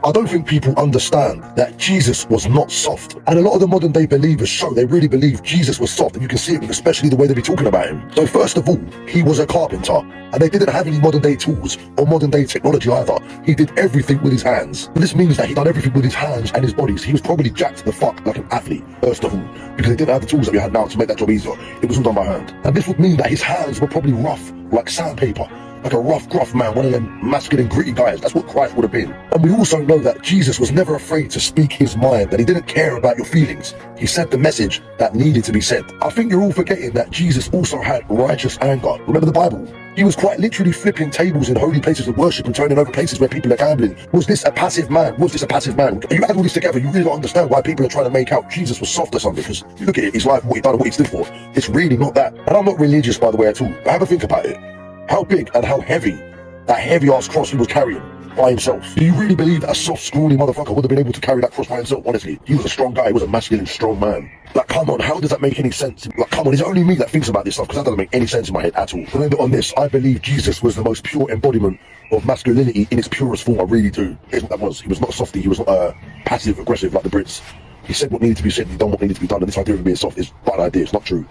I don't think people understand that Jesus was not soft. And a lot of the modern day believers show they really believe Jesus was soft, and you can see it, especially the way they be talking about him. So first of all, he was a carpenter, and they didn't have any modern day tools or modern day technology either. He did everything with his hands. And this means that he done everything with his hands and his bodies. He was probably jacked the fuck like an athlete, first of all, because they didn't have the tools that we had now to make that job easier. It was all done by hand. And this would mean that his hands were probably rough, like sandpaper. Like a rough, gruff man, one of them masculine, gritty guys. That's what Christ would have been. And we also know that Jesus was never afraid to speak his mind, that he didn't care about your feelings. He said the message that needed to be said. I think you're all forgetting that Jesus also had righteous anger. Remember the Bible? He was quite literally flipping tables in holy places of worship and turning over places where people are gambling. Was this a passive man? Was this a passive man? You add all this together, you really don't understand why people are trying to make out Jesus was soft or something, because you look at it, his life, what he done, and what he stood for. It's really not that. And I'm not religious, by the way, at all. But have a think about it. How big and how heavy that heavy-ass cross he was carrying by himself. Do you really believe that a soft, scrawny motherfucker would have been able to carry that cross by himself? Honestly, he was a strong guy. He was a masculine, strong man. Like, come on, how does that make any sense? Like, come on, is it only me that thinks about this stuff? Because that doesn't make any sense in my head at all. Remember, on this, I believe Jesus was the most pure embodiment of masculinity in its purest form. I really do. Here's what that was. He was not softy. He was not passive-aggressive like the Brits. He said what needed to be said. He done what needed to be done. And this idea of being soft is bad idea. It's not true.